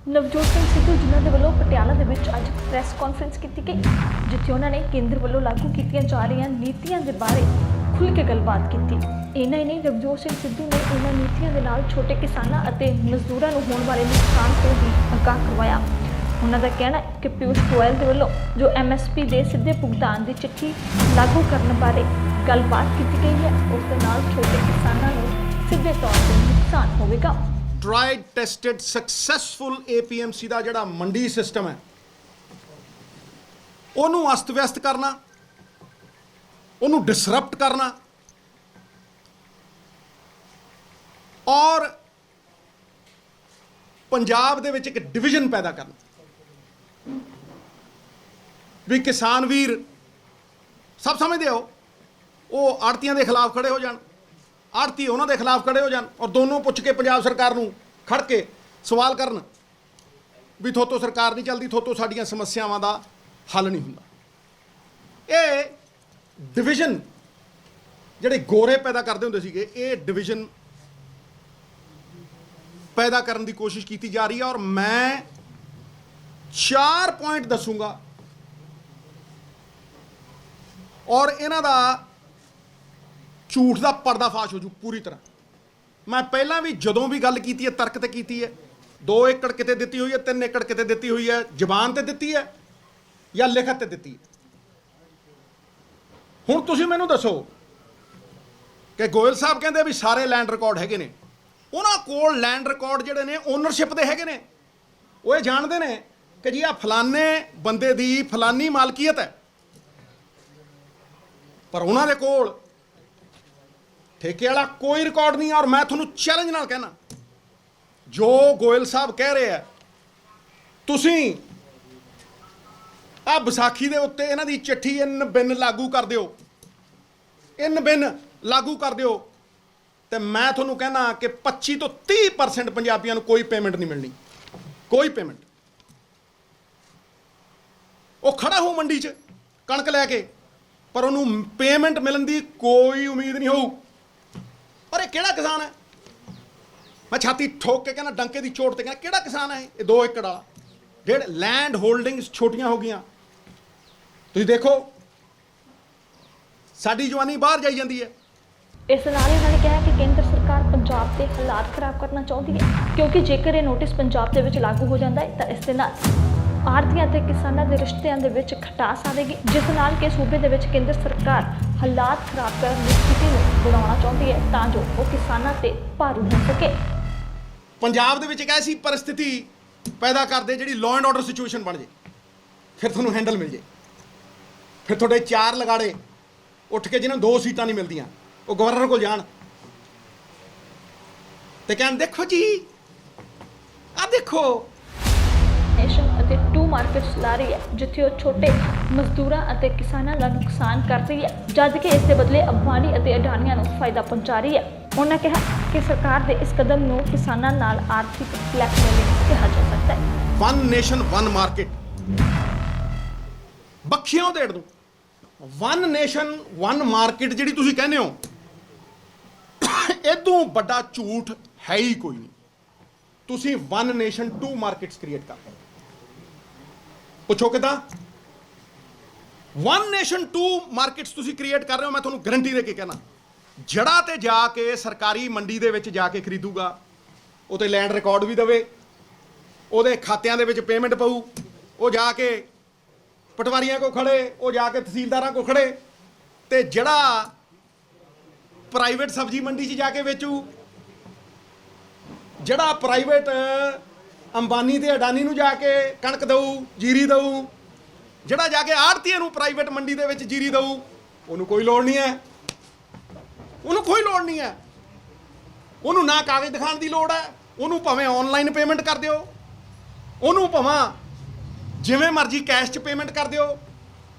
ਨਵਜੋਤ ਸਿੰਘ ਸਿੱਧੂ ਜਿਨ੍ਹਾਂ ਦੇ ਵੱਲੋਂ ਪਟਿਆਲਾ ਦੇ ਵਿੱਚ ਅੱਜ ਪ੍ਰੈਸ ਕਾਨਫਰੰਸ ਕੀਤੀ ਗਈ, ਜਿੱਥੇ ਉਹਨਾਂ ਨੇ ਕੇਂਦਰ ਵੱਲੋਂ ਲਾਗੂ ਕੀਤੀਆਂ ਜਾ ਰਹੀਆਂ ਨੀਤੀਆਂ ਦੇ ਬਾਰੇ ਖੁੱਲ੍ਹ ਕੇ ਗੱਲਬਾਤ ਕੀਤੀ। ਇਹਨਾਂ ਹੀ ਨਹੀਂ, ਨਵਜੋਤ ਸਿੰਘ ਸਿੱਧੂ ਨੇ ਇਹਨਾਂ ਨੀਤੀਆਂ ਦੇ ਨਾਲ ਛੋਟੇ ਕਿਸਾਨਾਂ ਅਤੇ ਮਜ਼ਦੂਰਾਂ ਨੂੰ ਹੋਣ ਵਾਲੇ ਨੁਕਸਾਨ ਤੋਂ ਵੀ ਆਗਾਹ ਕਰਵਾਇਆ। ਉਹਨਾਂ ਦਾ ਕਹਿਣਾ ਹੈ ਕਿ ਪਿਊਸ਼ ਗੋਇਲ ਦੇ ਵੱਲੋਂ ਜੋ MSP ਦੇ ਸਿੱਧੇ ਭੁਗਤਾਨ ਦੀ ਚਿੱਠੀ ਲਾਗੂ ਕਰਨ ਬਾਰੇ ਗੱਲਬਾਤ ਕੀਤੀ ਗਈ ਹੈ, ਉਸ ਦੇ ਨਾਲ ਛੋਟੇ ਕਿਸਾਨਾਂ ਨੂੰ ਸਿੱਧੇ ਤੌਰ ਤੇ ਨੁਕਸਾਨ ਹੋਵੇਗਾ। ट्राइड टेस्टेड सक्सैसफुल APMC ਦਾ ਜਿਹੜਾ ਮੰਡੀ ਸਿਸਟਮ ਹੈ ਉਹਨੂੰ ਅਸਤ ਵਿਅਸਤ ਕਰਨਾ, ਉਹਨੂੰ ਡਿਸਰਪਟ ਕਰਨਾ ਔਰ ਪੰਜਾਬ ਦੇ ਵਿੱਚ ਇੱਕ ਡਿਵੀਜ਼ਨ ਪੈਦਾ ਕਰਨਾ ਵੀ ਕਿਸਾਨ ਵੀਰ ਸਭ ਸਮਝਦੇ ਹੋ ਉਹ ਆੜਤੀਆਂ ਦੇ ਖਿਲਾਫ ਖੜੇ ਹੋ ਜਾਣ, ਆੜਤੀ ਉਹਨਾਂ ਦੇ ਖਿਲਾਫ ਖੜੇ ਹੋ ਜਾਣ ਔਰ ਦੋਨੋਂ ਪੁੱਛ ਕੇ ਪੰਜਾਬ ਸਰਕਾਰ ਨੂੰ ਖੜ ਕੇ ਸਵਾਲ ਕਰਨ ਵੀ ਥੋਤੋਂ ਸਰਕਾਰ ਨਹੀਂ ਚੱਲਦੀ, ਥੋਤੋਂ ਸਾਡੀਆਂ ਸਮੱਸਿਆਵਾਂ ਦਾ ਹੱਲ ਨਹੀਂ ਹੁੰਦਾ। ਇਹ ਡਿਵੀਜ਼ਨ ਜਿਹੜੇ ਗੋਰੇ ਪੈਦਾ ਕਰਦੇ ਹੁੰਦੇ ਸੀਗੇ, ਇਹ ਡਿਵੀਜ਼ਨ ਪੈਦਾ ਕਰਨ ਦੀ ਕੋਸ਼ਿਸ਼ ਕੀਤੀ ਜਾ ਰਹੀ ਹੈ ਔਰ ਮੈਂ 4 ਪੁਆਇੰਟ ਦੱਸੂਗਾ ਔਰ ਇਹਨਾਂ ਦਾ ਝੂਠ ਦਾ ਪਰਦਾਫਾਸ਼ ਹੋ ਜੂ ਪੂਰੀ ਤਰ੍ਹਾਂ। ਮੈਂ ਪਹਿਲਾਂ ਵੀ ਜਦੋਂ ਵੀ ਗੱਲ ਕੀਤੀ ਹੈ ਤਰਕ ਤੇ ਕੀਤੀ ਹੈ, 2 ਏਕੜ ਕਿਤੇ ਦਿੱਤੀ ਹੋਈ ਹੈ, 3 ਏਕੜ ਕਿਤੇ ਦਿੱਤੀ ਹੋਈ ਹੈ, ਜ਼ਬਾਨ ਤੇ ਦਿੱਤੀ ਹੈ ਜਾਂ ਲਿਖਤ ਤੇ ਦਿੱਤੀ ਹੈ। ਹੁਣ ਤੁਸੀਂ ਮੈਨੂੰ ਦੱਸੋ ਕਿ ਗੋਇਲ ਸਾਹਿਬ ਕਹਿੰਦੇ ਵੀ ਸਾਰੇ ਲੈਂਡ ਰਿਕਾਰਡ ਹੈਗੇ ਨੇ, ਉਹਨਾਂ ਕੋਲ ਲੈਂਡ ਰਿਕਾਰਡ ਜਿਹੜੇ ਨੇ ਓਨਰਸ਼ਿਪ ਦੇ ਹੈਗੇ ਨੇ, ਉਹ ਇਹ ਜਾਣਦੇ ਨੇ ਕਿ ਜੀ ਆ ਫਲਾਨੇ ਬੰਦੇ ਦੀ ਫਲਾਨੀ ਮਾਲਕੀਅਤ ਹੈ, ਪਰ ਉਹਨਾਂ ਦੇ ਕੋਲ ਠੇਕੇ ਵਾਲਾ ਕੋਈ ਰਿਕਾਰਡ ਨਹੀਂ। ਔਰ ਮੈਂ ਤੁਹਾਨੂੰ ਚੈਲੰਜ ਨਾਲ ਕਹਿਣਾ, ਜੋ ਗੋਇਲ ਸਾਹਿਬ ਕਹਿ ਰਹੇ ਆ, ਤੁਸੀਂ ਆ ਵਿਸਾਖੀ ਦੇ ਉੱਤੇ ਇਹਨਾਂ ਦੀ ਚਿੱਠੀ ਇਨ ਬਿਨ ਲਾਗੂ ਕਰ ਦਿਓ, ਇਨ ਬਿਨ ਲਾਗੂ ਕਰ ਦਿਓ, ਤੇ ਮੈਂ ਤੁਹਾਨੂੰ ਕਹਿਣਾ ਕਿ 25 ਤੋਂ 30% ਪੰਜਾਬੀਆਂ ਨੂੰ ਕੋਈ ਪੇਮੈਂਟ ਨਹੀਂ ਮਿਲਣੀ, ਕੋਈ ਪੇਮੈਂਟ। ਉਹ ਖੜਾ ਹੋ ਮੰਡੀ 'ਚ ਕਣਕ ਲੈ ਕੇ, ਪਰ ਉਹਨੂੰ ਪੇਮੈਂਟ ਮਿਲਣ ਦੀ ਕੋਈ ਉਮੀਦ ਨਹੀਂ ਹੋਊ। ਪਰ ਇਹ ਕਿਹੜਾ ਕਿਸਾਨ ਹੈ? ਮੈਂ ਛਾਤੀ ਠੋਕ ਕੇ ਕਹਿੰਦਾ, ਡੰਕੇ ਦੀ ਚੋਟ ਤੇ ਕਹਿੰਦਾ, ਕਿਹੜਾ ਕਿਸਾਨ ਹੈ ਇਹ 2 ਏਕੜ ਵਾਲਾ ਜਿਹੜੇ ਲੈਂਡ ਹੋਲਡਿੰਗਸ ਛੋਟੀਆਂ ਹੋ ਗਈਆਂ। ਤੁਸੀਂ ਦੇਖੋ ਸਾਡੀ ਜਵਾਨੀ ਬਾਹਰ ਜਾਈ ਜਾਂਦੀ ਹੈ। ਇਸ ਨਾਲ ਇਹਨਾਂ ਨੇ ਕਿਹਾ ਕਿ ਕੇਂਦਰ ਸਰਕਾਰ ਪੰਜਾਬ ਦੇ ਹਾਲਾਤ ਖਰਾਬ ਕਰਨਾ ਚਾਹੁੰਦੀ ਹੈ, ਕਿਉਂਕਿ ਜੇਕਰ ਇਹ ਨੋਟਿਸ ਪੰਜਾਬ ਦੇ ਵਿੱਚ ਲਾਗੂ ਹੋ ਜਾਂਦਾ ਹੈ ਤਾਂ ਇਸ ਦੇ ਨਾਲ ਆੜ੍ਹਤੀਆਂ ਅਤੇ ਕਿਸਾਨਾਂ ਦੇ ਰਿਸ਼ਤਿਆਂ ਦੇ ਵਿੱਚ ਖਟਾਸ ਆਵੇਗੀ, ਜਿਸ ਨਾਲ ਕਿ ਸੂਬੇ ਦੇ ਵਿੱਚ ਕੇਂਦਰ ਸਰਕਾਰ ਹਾਲਾਤ ਖਰਾਬ ਕਰਨ ਦੀ ਸਥਿਤੀ ਨੂੰ ਬਣਾਉਣਾ ਚਾਹੁੰਦੀ ਹੈ ਤਾਂ ਜੋ ਉਹ ਕਿਸਾਨਾਂ ਤੇ ਭਾਰੂ ਹੋ ਸਕੇ। ਪੰਜਾਬ ਦੇ ਵਿੱਚ ਇੱਕ ਐਸੀ ਪਰਿਸਥਿਤੀ ਪੈਦਾ ਕਰਦੇ ਜਿਹੜੀ ਲਾਅ ਐਂਡ ਆਰਡਰ ਸਿਚੁਏਸ਼ਨ ਬਣ ਜੇ, ਫਿਰ ਤੁਹਾਨੂੰ ਹੈਂਡਲ ਮਿਲ ਜੇ। ਫਿਰ ਤੁਹਾਡੇ 4 ਲਗਾੜੇ ਉੱਠ ਕੇ ਜਿਹਨਾਂ 2 ਸੀਟਾਂ ਨਹੀਂ ਮਿਲਦੀਆਂ, ਉਹ ਗਵਰਨਰ ਕੋਲ ਜਾਣ ਤੇ ਕਹਿਣ, ਦੇਖੋ ਜੀ ਆ ਦੇਖੋ ਨੇਸ਼ਨ ਅਤੇ 2 ਮਾਰਕੀਟਸ ਲਾ ਰਹੀ ਹੈ, ਜਿੱਥੇ ਉਹ ਛੋਟੇ ਮਜ਼ਦੂਰਾਂ ਅਤੇ ਕਿਸਾਨਾਂ ਦਾ ਨੁਕਸਾਨ ਕਰ ਰਹੀ ਹੈ, ਜਦ ਕਿ ਇਸ ਦੇ ਬਦਲੇ ਅੰਬਾਨੀ ਅਤੇ ਅਡਾਨੀਆਂ ਨੂੰ ਫਾਇਦਾ ਪਹੁੰਚਾ ਰਹੀ ਹੈ। ਉਹਨਾਂ ਕਿਹਾ ਕਿ ਸਰਕਾਰ ਦੇ ਇਸ ਕਦਮ ਨੂੰ ਕਿਸਾਨਾਂ ਨਾਲ ਆਰਥਿਕ ਬਲੈਕਮੇਲਿੰਗ ਕਿਹਾ ਜਾ ਸਕਦਾ ਹੈ। 1 ਨੇਸ਼ਨ 1 ਮਾਰਕੀਟ ਬੱਖੀਆਂ ਦੇੜ ਦੂੰ। 1 ਨੇਸ਼ਨ 1 ਮਾਰਕੀਟ ਜਿਹੜੀ ਤੁਸੀਂ ਕਹਿੰਦੇ ਹੋ, ਇਦੋਂ ਵੱਡਾ ਝੂਠ ਹੈ ਹੀ ਕੋਈ ਨਹੀਂ। ਤੁਸੀਂ 1 ਨੇਸ਼ਨ 2 ਮਾਰਕੀਟਸ ਕ੍ਰੀਏਟ ਕਰ ਰਹੇ ਹੋ। ਪੁੱਛੋ ਕਿੱਦਾਂ? 1 ਨੇਸ਼ਨ 2 ਮਾਰਕੀਟਸ ਤੁਸੀਂ ਕ੍ਰੀਏਟ ਕਰ ਰਹੇ ਹੋ। ਮੈਂ ਤੁਹਾਨੂੰ ਗਰੰਟੀ ਦੇ ਕੇ ਕਹਿਣਾ, ਜੜਾ ਤੇ ਜਾ ਕੇ ਸਰਕਾਰੀ ਮੰਡੀ ਦੇ ਵਿੱਚ ਜਾ ਕੇ ਖਰੀਦੂਗਾ, ਉਹ ਤੇ ਲੈਂਡ ਰਿਕਾਰਡ ਵੀ ਦੇਵੇ, ਉਹਦੇ ਖਾਤਿਆਂ ਦੇ ਵਿੱਚ ਪੇਮੈਂਟ ਪਊ, ਉਹ ਜਾ ਕੇ ਪਟਵਾਰੀਆਂ ਕੋ ਖੜੇ, ਉਹ ਜਾ ਕੇ ਤਹਿਸੀਲਦਾਰਾਂ ਕੋ ਖੜੇ, ਤੇ ਜਿਹੜਾ ਪ੍ਰਾਈਵੇਟ ਸਬਜ਼ੀ ਮੰਡੀ 'ਚ ਜਾ ਕੇ ਵੇਚੂ, ਜਿਹੜਾ ਪ੍ਰਾਈਵੇਟ ਅੰਬਾਨੀ ਤੇ ਅਡਾਨੀ ਨੂੰ ਜਾ ਕੇ ਕਣਕ ਦਊ, ਜੀਰੀ ਦਊ, ਜਿਹੜਾ ਜਾ ਕੇ ਆੜ੍ਹਤੀਆਂ ਨੂੰ ਪ੍ਰਾਈਵੇਟ ਮੰਡੀ ਦੇ ਵਿੱਚ ਜੀਰੀ ਦਊ, ਉਹਨੂੰ ਕੋਈ ਲੋੜ ਨਹੀਂ ਹੈ, ਉਹਨੂੰ ਕੋਈ ਲੋੜ ਨਹੀਂ ਹੈ। ਉਹਨੂੰ ਨਾ ਕਾਗਜ਼ ਦਿਖਾਉਣ ਦੀ ਲੋੜ ਹੈ, ਉਹਨੂੰ ਭਾਵੇਂ ਆਨਲਾਈਨ ਪੇਮੈਂਟ ਕਰ ਦਿਓ, ਉਹਨੂੰ ਭਾਵੇਂ ਜਿਵੇਂ ਮਰਜ਼ੀ ਕੈਸ਼ 'ਚ ਪੇਮੈਂਟ ਕਰ ਦਿਓ।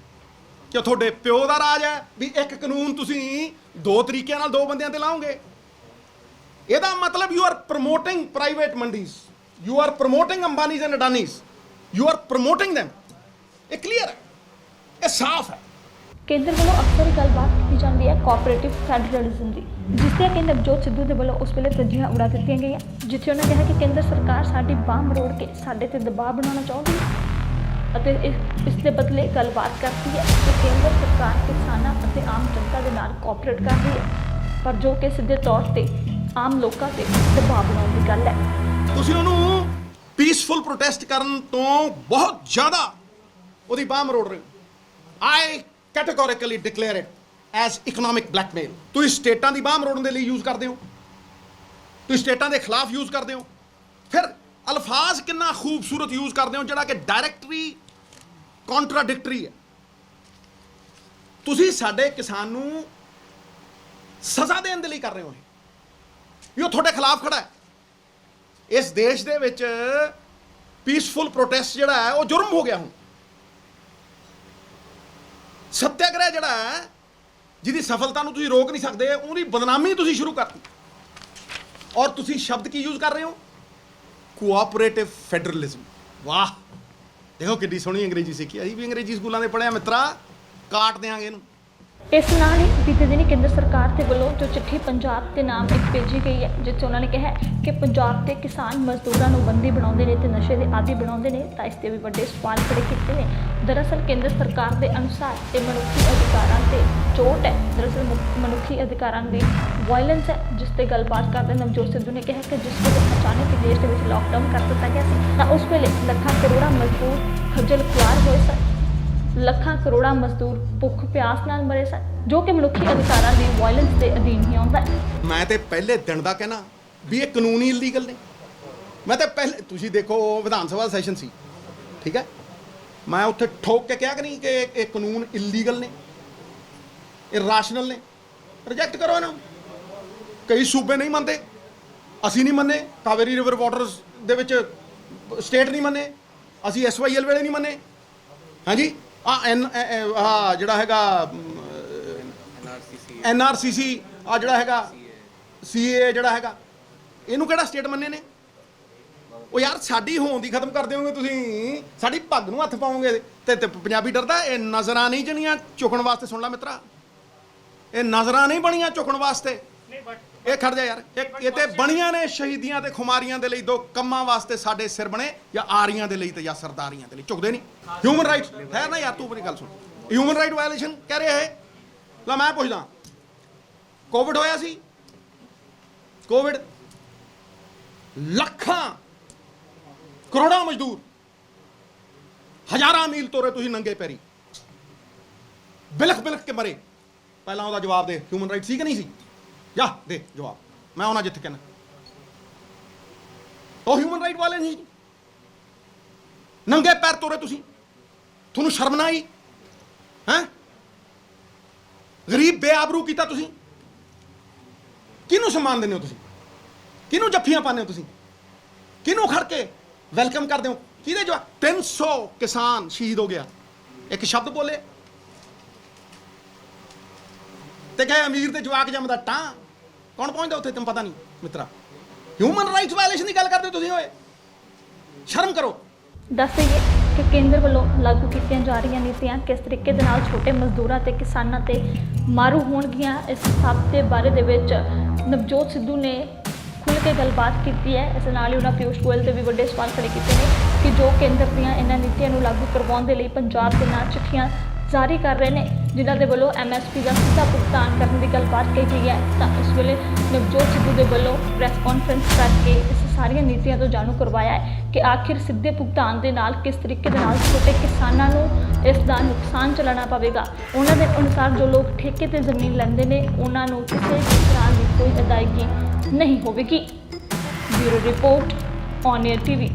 ਕਿ ਤੁਹਾਡੇ ਪਿਓ ਦਾ ਰਾਜ ਹੈ ਵੀ ਇੱਕ ਕਾਨੂੰਨ ਤੁਸੀਂ 2 ਤਰੀਕਿਆਂ ਨਾਲ 2 ਬੰਦਿਆਂ ਤੇ ਲਾਓਗੇ। ਇਹਦਾ ਮਤਲਬ you are promoting private mandis, you are promoting Ambanis and Adanis, you are promoting them। ਇਹ ਕਲੀਅਰ ਹੈ, ਇਹ ਸਾਫ਼ ਹੈ। ਕੇਂਦਰ ਵੱਲੋਂ ਅਕਸਰ ਗੱਲਬਾਤ ਕੀਤੀ ਕੀਤੀ ਜਾਂਦੀ ਹੈ ਕੋਆਪਰੇਟਿਵ ਫੈਡਰਲਿਜ਼ਮ ਦੀ, ਜਿਸ ਦੀਆਂ ਕਿ ਨਵਜੋਤ ਸਿੱਧੂ ਦੇ ਵੱਲੋਂ ਉਸ ਵੇਲੇ ਧੱਜੀਆਂ ਉਡਾ ਦਿੱਤੀਆਂ ਗਈਆਂ, ਜਿੱਥੇ ਉਹਨਾਂ ਕਿਹਾ ਕਿ ਕੇਂਦਰ ਸਰਕਾਰ ਸਾਡੀ ਬਾਂਹ ਮਰੋੜ ਕੇ ਸਾਡੇ ਤੇ ਦਬਾਅ ਬਣਾਉਣਾ ਚਾਹੁੰਦੀ ਹੈ ਅਤੇ ਇਸ ਦੇ ਬਦਲੇ ਗੱਲਬਾਤ ਕਰਦੀ ਹੈ ਕਿ ਕੇਂਦਰ ਸਰਕਾਰ ਕਿਸਾਨਾਂ ਅਤੇ ਆਮ ਜਨਤਾ ਦੇ ਨਾਲ ਕੋਆਪਰੇਟ ਕਰ ਰਹੀ ਹੈ, ਪਰ ਜੋ ਕਿ ਸਿੱਧੇ ਤੌਰ ਤੇ ਆਮ ਲੋਕਾਂ ਤੇ ਦਬਾਅ ਬਣਾਉਣ ਦੀ ਗੱਲ ਹੈ। ਤੁਸੀਂ ਉਹਨੂੰ ਪੀਸਫੁਲ ਪ੍ਰੋਟੈਸਟ ਕਰਨ ਤੋਂ ਬਹੁਤ ਜ਼ਿਆਦਾ ਉਹਦੀ ਬਾਂਹ ਮਰੋੜ ਰਹੇ ਹੋ। I categorically declare it as economic blackmail. ਤੁਸੀਂ ਸਟੇਟਾਂ ਦੀ ਬਾਂਹ ਮਰੋੜਨ ਦੇ ਲਈ ਯੂਜ਼ ਕਰਦੇ ਹੋ, ਤੁਸੀਂ ਸਟੇਟਾਂ ਦੇ ਖਿਲਾਫ ਯੂਜ਼ ਕਰਦੇ ਹੋ, ਫਿਰ ਅਲਫਾਜ਼ ਕਿੰਨਾ ਖੂਬਸੂਰਤ ਯੂਜ਼ ਕਰਦੇ ਹੋ ਜਿਹੜਾ ਕਿ ਡਾਇਰੈਕਟਰੀ ਕੰਟਰਾਡਿਕਟਰੀ ਹੈ। ਤੁਸੀਂ ਸਾਡੇ ਕਿਸਾਨ ਨੂੰ ਸਜ਼ਾ ਦੇਣ ਦੇ ਲਈ ਕਰ ਰਹੇ ਹੋ, ਇਹ ਤੁਹਾਡੇ ਖਿਲਾਫ ਖੜਾ ਹੈ। ਇਸ ਦੇਸ਼ ਦੇ ਵਿੱਚ ਪੀਸਫੁਲ ਪ੍ਰੋਟੈਸਟ ਜਿਹੜਾ ਹੈ ਉਹ ਜੁਰਮ ਹੋ ਗਿਆ। ਹੁਣ ਸੱਤਿਆਗ੍ਰਹਿ ਜਿਹੜਾ ਹੈ ਜਿਹਦੀ ਸਫਲਤਾ ਨੂੰ ਤੁਸੀਂ ਰੋਕ ਨਹੀਂ ਸਕਦੇ, ਉਹਦੀ ਬਦਨਾਮੀ ਤੁਸੀਂ ਸ਼ੁਰੂ ਕਰਤੀ। ਔਰ ਤੁਸੀਂ ਸ਼ਬਦ ਕੀ ਯੂਜ਼ ਕਰ ਰਹੇ ਹੋ? Cooperative federalism. ਵਾਹ, ਦੇਖੋ ਕਿੰਨੀ ਸੋਹਣੀ ਅੰਗਰੇਜ਼ੀ ਸਿੱਖੀ। ਅਸੀਂ ਵੀ ਅੰਗਰੇਜ਼ੀ ਸਕੂਲਾਂ ਦੇ ਪੜ੍ਹਿਆ ਮਿੱਤਰਾ, ਕਾਟ ਦਿਆਂਗੇ ਇਹਨੂੰ। ਇਸ ਨਾਲ ਹੀ ਬੀਤੇ ਦਿਨੀ ਕੇਂਦਰ ਸਰਕਾਰ ਦੇ ਵੱਲੋਂ ਜੋ ਚਿੱਠੀ ਪੰਜਾਬ ਦੇ ਨਾਮ ਇੱਕ ਭੇਜੀ ਗਈ ਹੈ, ਜਿਸ 'ਚ ਉਹਨਾਂ ਨੇ ਕਿਹਾ ਕਿ ਪੰਜਾਬ ਦੇ ਕਿਸਾਨ ਮਜ਼ਦੂਰਾਂ ਨੂੰ ਬੰਦੀ ਬਣਾਉਂਦੇ ਨੇ ਤੇ ਨਸ਼ੇ ਦੇ ਆਦੀ ਬਣਾਉਂਦੇ ਨੇ, ਤਾਂ ਇਸ ਤੇ ਵੀ ਵੱਡੇ ਸਵਾਲ ਖੜੇ ਕੀਤੇ ਨੇ। ਦਰਅਸਲ ਕੇਂਦਰ ਸਰਕਾਰ ਦੇ ਅਨੁਸਾਰ ਇਹ ਮਨੁੱਖੀ ਅਧਿਕਾਰਾਂ ਤੇ ਚੋਟ ਹੈ। ਦਰਅਸਲ ਮਨੁੱਖੀ ਅਧਿਕਾਰਾਂ ਦੀ ਵਾਇਲੈਂਸ ਹੈ, ਜਿਸ ਤੇ ਗੱਲਬਾਤ ਕਰਦੇ ਨਵਜੋਤ ਸਿੱਧੂ ਨੇ ਕਿਹਾ ਕਿ ਜਿਸ ਵੇਲੇ ਅਚਾਨਕ ਦੇਸ਼ ਦੇ ਵਿੱਚ ਲਾਕਡਾਊਨ ਕਰ ਦਿੱਤਾ ਗਿਆ ਸੀ, ਤਾਂ ਉਸ ਵੇਲੇ ਲੱਖਾਂ ਕਰੋੜਾਂ ਮਜ਼ਦੂਰ ਖੱਜਲ ਖੁਆਰ ਹੋਏ ਸਨ, ਲੱਖਾਂ ਕਰੋੜਾਂ ਮਜ਼ਦੂਰ ਭੁੱਖ ਪਿਆਸ ਨਾਲ ਮਰੇ ਸਨ, ਜੋ ਕਿ ਮਨੁੱਖੀ ਅਧਿਕਾਰਾਂ ਦੀ ਵਾਇਲੈਂਸ ਦੇ ਅਧੀਨ ਹੀ ਆਉਂਦਾ ਹੈ। ਮੈਂ ਤੇ ਪਹਿਲੇ ਦਿਨ ਦਾ ਕਹਿਣਾ ਵੀ ਇਹ ਕਾਨੂੰਨੀ ਇਲੀਗਲ ਨੇ। ਮੈਂ ਤਾਂ ਪਹਿਲੇ, ਤੁਸੀਂ ਦੇਖੋ ਵਿਧਾਨ ਸਭਾ ਸੈਸ਼ਨ ਸੀ, ਠੀਕ ਹੈ, ਮੈਂ ਉੱਥੇ ਠੋਕ ਕੇ ਕਿਹਾ ਕਿ ਨਹੀਂ ਕਿ ਇਹ ਕਾਨੂੰਨ ਇਲੀਗਲ ਨੇ, ਇਹ ਰਾਸ਼ਨਲ ਨੇ, ਰਿਜੈਕਟ ਕਰੋ ਇਹਨਾਂ ਨੂੰ। ਕਈ ਸੂਬੇ ਨਹੀਂ ਮੰਨਦੇ, ਅਸੀਂ ਨਹੀਂ ਮੰਨੇ, ਕਾਵੇਰੀ ਰਿਵਰ ਵਾਟਰਸ ਦੇ ਵਿੱਚ ਸਟੇਟ ਨਹੀਂ ਮੰਨੇ, ਅਸੀਂ SYL ਵੇਲੇ ਨਹੀਂ ਮੰਨੇ। ਹਾਂਜੀ, ਜਿਹੜਾ ਹੈਗਾ NRCC, ਜਿਹੜਾ ਹੈਗਾ CA ਜਿਹੜਾ ਹੈਗਾ, ਇਹਨੂੰ ਕਿਹੜਾ ਸਟੇਟ ਮੰਨੇ ਨੇ? ਉਹ ਯਾਰ ਸਾਡੀ ਹੋਂਦ ਹੀ ਖਤਮ ਕਰ ਦਿਓਗੇ ਤੁਸੀਂ, ਸਾਡੀ ਪੱਗ ਨੂੰ ਹੱਥ ਪਾਓਗੇ ਤੇ ਪੰਜਾਬੀ ਡਰਦਾ। ਇਹ ਨਜ਼ਰਾਂ ਨਹੀਂ ਜਣੀਆਂ ਚੁੱਕਣ ਵਾਸਤੇ, ਸੁਣ ਲੈ ਮਿੱਤਰਾ, ਇਹ ਨਜ਼ਰਾਂ ਨਹੀਂ ਬਣੀਆਂ ਚੁੱਕਣ ਵਾਸਤੇ। ਇਹ ਖੜ ਜਾ ਯਾਰ, ਇਹ ਤੇ ਬਣੀਆਂ ਨੇ ਸ਼ਹੀਦੀਆਂ ਤੇ ਖੁਮਾਰੀਆਂ ਦੇ ਲਈ, ਦੋ ਕੰਮਾਂ ਵਾਸਤੇ ਸਾਡੇ ਸਿਰ ਬਣੇ, ਜਾਂ ਆਰੀਆਂ ਦੇ ਲਈ ਤੇ ਜਾਂ ਸਰਦਾਰੀਆਂ ਦੇ ਲਈ। ਝੁਕਦੇ ਨਹੀਂ। ਹਿਊਮਨ ਰਾਈਟਸ ਹੈ ਨਾ ਯਾਰ, ਤੂੰ ਆਪਣੀ ਗੱਲ ਸੁਣ। ਹਿਊਮਨ ਰਾਈਟ ਵਾਇਲੇਸ਼ਨ ਕਹਿ ਰਿਹਾ ਹੈ। ਲੈ ਮੈਂ ਪੁੱਛਦਾ, ਕੋਵਿਡ ਹੋਇਆ ਸੀ, ਕੋਵਿਡ ਲੱਖਾਂ ਕਰੋੜਾਂ ਮਜ਼ਦੂਰ ਹਜ਼ਾਰਾਂ ਮੀਲ ਤੋਰੇ ਤੁਸੀਂ ਨੰਗੇ ਪੈਰੀ, ਬਿਲਖ ਬਿਲਖ ਕੇ ਮਰੇ। ਪਹਿਲਾਂ ਉਹਦਾ ਜਵਾਬ ਦੇ, ਹਿਊਮਨ ਰਾਈਟ ਸੀ ਕਿ ਨਹੀਂ ਸੀ? ਜਾ ਦੇ ਜਵਾਬ, ਮੈਂ ਉਹਨਾਂ ਜਿੱਥੇ ਕਹਿਣਾ ਉਹ ਹਿਊਮਨ ਰਾਈਟ ਵਾਲੇ ਨਹੀਂ। ਨੰਗੇ ਪੈਰ ਤੋਰੇ ਤੁਸੀਂ, ਤੁਹਾਨੂੰ ਸ਼ਰਮ ਨਾ ਆਈ? ਹੈਂ, ਗਰੀਬ ਬੇਆਬਰੂ ਕੀਤਾ ਤੁਸੀਂ। ਕਿਹਨੂੰ ਸਨਮਾਨ ਦਿੰਦੇ ਹੋ ਤੁਸੀਂ? ਕਿਹਨੂੰ ਜੱਫੀਆਂ ਪਾਉਂਦੇ ਹੋ ਤੁਸੀਂ? ਕਿਹਨੂੰ ਖੜ ਕੇ ਵੈਲਕਮ ਕਰਦੇ ਹੋ? ਕਿਹਦੇ ਜਵਾਬ? 300 ਕਿਸਾਨ ਸ਼ਹੀਦ ਹੋ ਗਿਆ, ਇੱਕ ਸ਼ਬਦ ਬੋਲੇ ਤੇ ਕਹੇ ਅਮੀਰ ਤੇ ਜਵਾਕ ਜੰਮਦਾ ਟਾਂ। ਕੌਣ ਪਹੁੰਚਦਾ ਉੱਥੇ? ਤੈਨੂੰ ਪਤਾ ਨਹੀਂ ਮਿੱਤਰਾ। ਹਿਊਮਨ ਰਾਈਟਸ ਵਾਇਲੇਸ਼ਨ ਦੀ ਗੱਲ ਕਰਦੇ ਤੁਸੀਂ। ਹੋਏ ਸ਼ਰਮ ਕਰੋ। ਦੱਸ ਦਈਏ ਕਿ ਕੇਂਦਰ ਵੱਲੋਂ ਲਾਗੂ ਕੀਤੀਆਂ ਜਾ ਰਹੀਆਂ ਨੀਤੀਆਂ ਕਿਸ ਤਰੀਕੇ ਦੇ ਨਾਲ ਛੋਟੇ ਮਜ਼ਦੂਰਾਂ ਤੇ ਕਿਸਾਨਾਂ ਤੇ ਮਾਰੂ ਹੋਣਗੀਆਂ, ਇਸ ਸਭ ਦੇ ਬਾਰੇ ਦੇ ਵਿੱਚ ਨਵਜੋਤ ਸਿੱਧੂ ਨੇ ਖੁੱਲ੍ਹ ਕੇ ਗੱਲਬਾਤ ਕੀਤੀ ਹੈ। ਇਸ ਨਾਲ ਹੀ ਉਹਨਾਂ ਪਿਊਸ਼ ਗੋਇਲ ਤੇ ਵੀ ਵੱਡੇ ਸਵਾਲ ਖੜੇ ਕੀਤੇ ਨੇ ਕਿ ਜੋ ਕੇਂਦਰ ਦੀਆਂ ਇਹਨਾਂ ਨੀਤੀਆਂ ਨੂੰ ਲਾਗੂ ਕਰਵਾਉਣ ਦੇ ਲਈ ਪੰਜਾਬ ਦੇ ਨਾਲ ਚਿੱਠੀਆਂ ਜਾਰੀ ਕਰ ਰਹੇ ਨੇ, ਜਿਨ੍ਹਾਂ ਦੇ ਵੱਲੋਂ MSP ਦਾ ਸਿੱਧਾ ਭੁਗਤਾਨ ਕਰਨ ਦੀ ਗੱਲਬਾਤ ਕਹੀ ਗਈ ਹੈ। ਤਾਂ ਇਸ ਵੇਲੇ ਨਵਜੋਤ ਸਿੱਧੂ ਦੇ ਵੱਲੋਂ ਪ੍ਰੈਸ ਕਾਨਫਰੰਸ ਕਰਕੇ ਇਸ ਸਾਰੀਆਂ ਨੀਤੀਆਂ ਤੋਂ ਜਾਣੂ ਕਰਵਾਇਆ ਹੈ ਕਿ ਆਖਿਰ ਸਿੱਧੇ ਭੁਗਤਾਨ ਦੇ ਨਾਲ ਕਿਸ ਤਰੀਕੇ ਦੇ ਨਾਲ ਛੋਟੇ ਕਿਸਾਨਾਂ ਨੂੰ ਇਸ ਦਾ ਨੁਕਸਾਨ ਝੱਲਣਾ ਪਵੇਗਾ। ਉਹਨਾਂ ਦੇ ਅਨੁਸਾਰ ਜੋ ਲੋਕ ਠੇਕੇ ਤੇ ਜ਼ਮੀਨ ਲੈਂਦੇ ਨੇ, ਉਹਨਾਂ ਨੂੰ ਕਿਸੇ ਵੀ ਤਰ੍ਹਾਂ ਦੀ ਕੋਈ ਅਦਾਇਗੀ ਨਹੀਂ ਹੋਵੇਗੀ। Bureau report, on air TV।